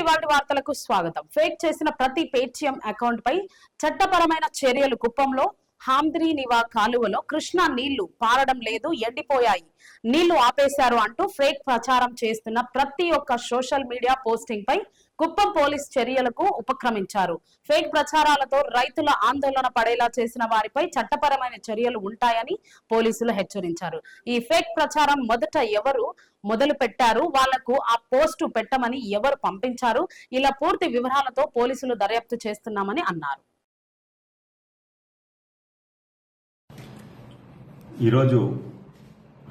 ఇవాల్టి వార్తలకు స్వాగతం. ఫేక్ చేసిన ప్రతి పేటిఎం అకౌంట్ పై చట్టపరమైన చర్యలు. కుప్పంలో హాంద్రీనివా కాలువలో కృష్ణా నీళ్లు పారడం లేదు, ఎండిపోయాయి, నీళ్లు ఆపేశారు అంటూ ఫేక్ ప్రచారం చేస్తున్న ప్రతి ఒక్క సోషల్ మీడియా పోస్టింగ్ పై కుప్పం పోలీస్ చర్యలకు ఉపక్రమించారు. ఫేక్ ప్రచారాలతో రైతుల ఆందోళన పడేలా చేసిన వారిపై చట్టపరమైన చర్యలు ఉంటాయని పోలీసులు హెచ్చరించారు. ఈ ఫేక్ ప్రచారం మొదట ఎవరు మొదలు పెట్టారు, వాళ్లకు ఆ పోస్టు పెట్టమని ఎవరు పంపించారు, ఇలా పూర్తి వివరాలతో పోలీసులు దర్యాప్తు చేస్తున్నామని అన్నారు. ఈరోజు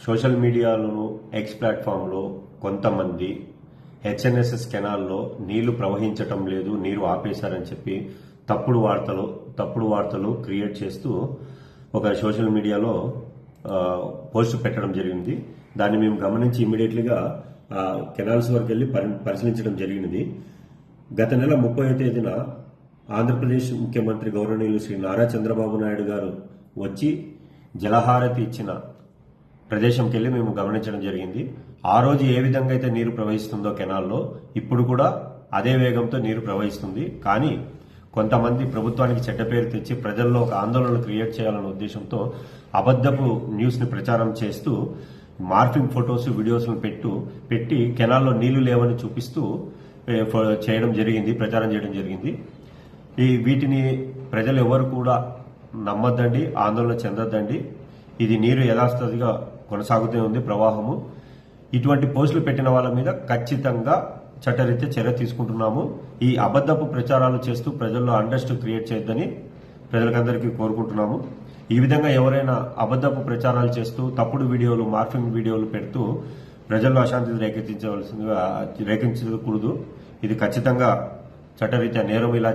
సోషల్ మీడియాలోను ఎక్స్ ప్లాట్ఫామ్లో కొంతమంది హెచ్ఎన్ఎస్ఎస్ కెనాల్లో నీళ్లు ప్రవహించటం లేదు, నీరు ఆపేశారని చెప్పి తప్పుడు వార్తలు క్రియేట్ చేస్తూ ఒక సోషల్ మీడియాలో పోస్ట్ పెట్టడం జరిగింది. దాన్ని మేము గమనించి ఇమీడియట్లీగా కెనాల్స్ వరకు వెళ్ళి పరిశీలించడం జరిగినది. గత నెల 30వ తేదీన ఆంధ్రప్రదేశ్ ముఖ్యమంత్రి గౌరవనీయులు శ్రీ నారా చంద్రబాబు నాయుడు గారు వచ్చి జలహారతి ఇచ్చిన ప్రదేశంకి వెళ్ళి మేము గమనించడం జరిగింది. ఆ రోజు ఏ విధంగా అయితే నీరు ప్రవహిస్తుందో కెనాల్లో ఇప్పుడు కూడా అదే వేగంతో నీరు ప్రవహిస్తుంది. కానీ కొంతమంది ప్రభుత్వానికి చెడ్డ పేరు తెచ్చి ప్రజల్లో ఒక ఆందోళన క్రియేట్ చేయాలనే ఉద్దేశంతో అబద్ధపు న్యూస్ ని ప్రచారం చేస్తూ మార్ఫింగ్ ఫొటోస్ వీడియోస్ను పెట్టి కెనాల్లో నీళ్లు లేవని చూపిస్తూ ప్రచారం చేయడం జరిగింది. వీటిని ప్రజలు ఎవరు కూడా నమ్మద్దండి, ఆందోళన చెందొద్దండి. ఇది నీరు యథాస్థితిగా కొనసాగుతూ ఉంది ప్రవాహము. ఇటువంటి పోస్టులు పెట్టిన వాళ్ళ మీద ఖచ్చితంగా చట్టరీత్యా చర్య తీసుకుంటున్నాము. ఈ అబద్ధపు ప్రచారాలు చేస్తూ ప్రజల్లో అన్రెస్ట్ క్రియేట్ చేయొద్దని ప్రజలకందరికీ కోరుకుంటున్నాము. ఈ విధంగా ఎవరైనా అబద్ధపు ప్రచారాలు చేస్తూ తప్పుడు వీడియోలు, మార్ఫింగ్ వీడియోలు పెడుతూ ప్రజల్లో అశాంతిని రేకెత్తించకూడదు. ఇది ఖచ్చితంగా చట్టరీత్యా నేరం. ఇలా